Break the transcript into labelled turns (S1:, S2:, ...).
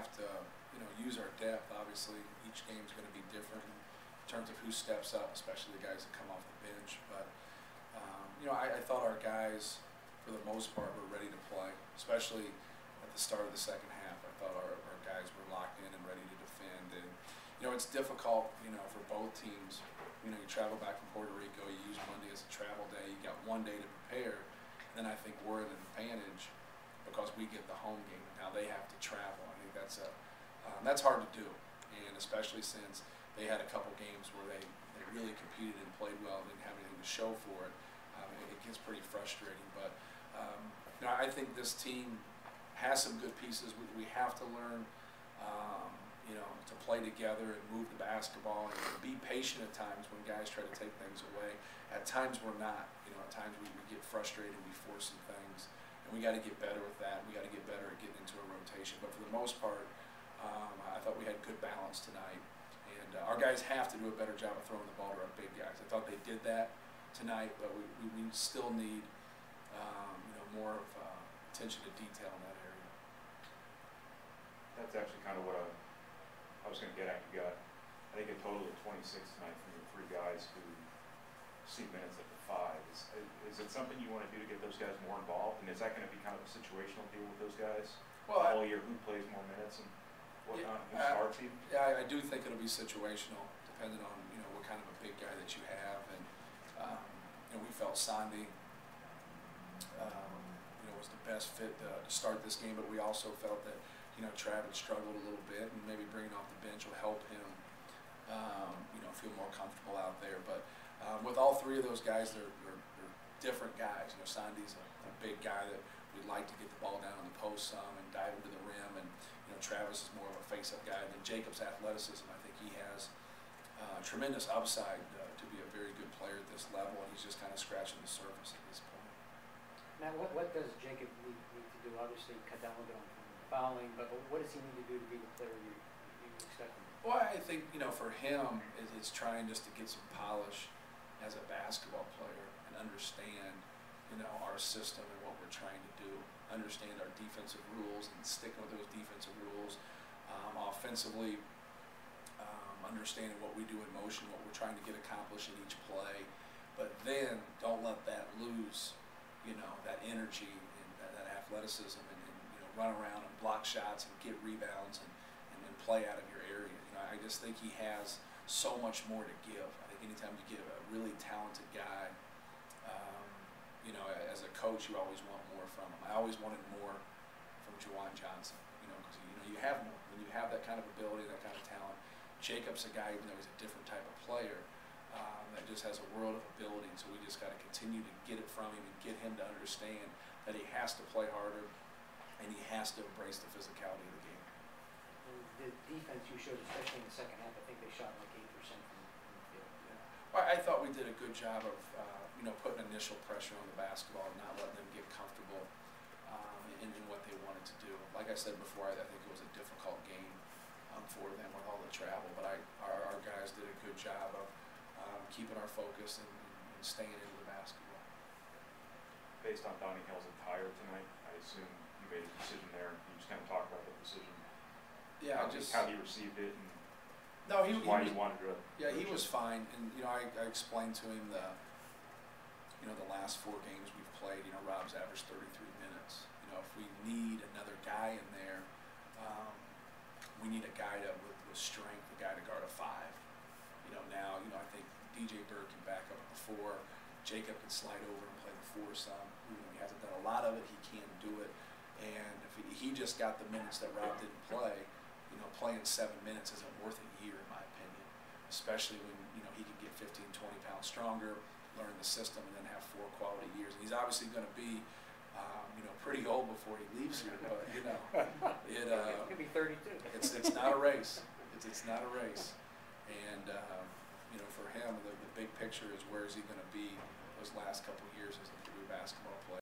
S1: have to, use our depth. Obviously, each game is going to be different in terms of who steps up, especially the guys that come off the bench. But I thought our guys, for the most part, were ready to play, especially at the start of the second half. I thought our guys were locked in and ready to defend. And it's difficult, for both teams. You travel back from Puerto Rico, you use Monday as a travel day, you got one day to prepare, and then I think we're at an advantage because we get the home game. Now they have to travel. I think that's hard to do, and especially since they had a couple games where they really competed and played well and didn't have anything to show for it. It gets pretty frustrating, but I think this team has some good pieces. We have to learn, to play together and move the basketball and be patient at times when guys try to take things away. At times we're not. At times we get frustrated, we force some things, and we got to get better with that. We got to get better at getting into a rotation. But for the most part, I thought we had good balance tonight, and our guys have to do a better job of throwing the ball to our big guys. I thought they did that tonight, but we still need more of attention to detail in that area.
S2: That's actually kind of what I was going to get at. You got, I think, a total of 26 tonight from your three guys who see minutes at the 5. Is it something you want to do to get those guys more involved? And is that going to be kind of a situational deal with those guys?
S1: Well,
S2: all year, who plays more minutes and whatnot, who starts even?
S1: Yeah, I do think it'll be situational, depending on what kind of a big guy that you have. And we felt Sandy was the best fit to start this game, but we also felt that Travis struggled a little bit, and maybe bringing off the bench will help him feel more comfortable out there. But with all three of those guys, they're different guys. Sandy's a big guy that we'd like to get the ball down on the post some and dive into the rim, and Travis is more of a face-up guy. And then Jacob's athleticism, I think he has tremendous upside to be a very good player at this level, and he's just kind of scratching the surface at this point.
S3: Now, what does Jacob need to do? Obviously, cut down a little bit on fouling, but what does he need to do to be the player you expect him to be?
S1: Well, I think for him, it's trying just to get some polish as a basketball player and understand our system and what we're trying to do. Understand our defensive rules and stick with those defensive rules. Offensively, understanding what we do in motion, what we're trying to get accomplished in each play, but then don't let that lose, that energy and that athleticism, and run around and block shots and get rebounds and play out of your area. I just think he has so much more to give. I think anytime you get a really talented guy, as a coach, you always want more from him. I always wanted more from Juwan Johnson, because you have more. When you have that kind of ability, that kind of talent. Jacob's a guy, even though he's a different type of player, that just has a world of ability. And so we just got to continue to get it from him and get him to understand that he has to play harder and he has to embrace the physicality of the game.
S3: And the defense you showed, especially in the second half, I think they shot like 8% from the field.
S1: Yeah. Well, I thought we did a good job of putting initial pressure on the basketball and not letting them get comfortable in what they wanted to do. Like I said before, I think it was a difficult game for them with all the travel, but our guys did a good job of keeping our focus and staying into the basketball.
S2: Based on Donnie Hill's attire tonight, I assume you made a decision there. You just kind of talk about the decision.
S1: Yeah,
S2: how he received it and
S1: why
S2: he wanted to.
S1: Yeah, he was fine, and I explained to him the last 4 games we've played. Rob's averaged 33 minutes. If we need another guy in there, we need a guy with strength, a guy to guard a 5. Now I think DJ Bird can back up at the 4. Jacob can slide over and play the 4 some. He hasn't done a lot of it. He can do it. And if he just got the minutes that Rob didn't play, playing 7 minutes isn't worth a year, in my opinion. Especially when he could get 15, 20 pounds stronger, learn the system, and then have 4 quality years. And he's obviously going to be, pretty old before he leaves here. But
S3: it could be 32.
S1: It's not a race. It's not a race. And for him, the big picture is where is he going to be those last couple of years as a Purdue basketball player.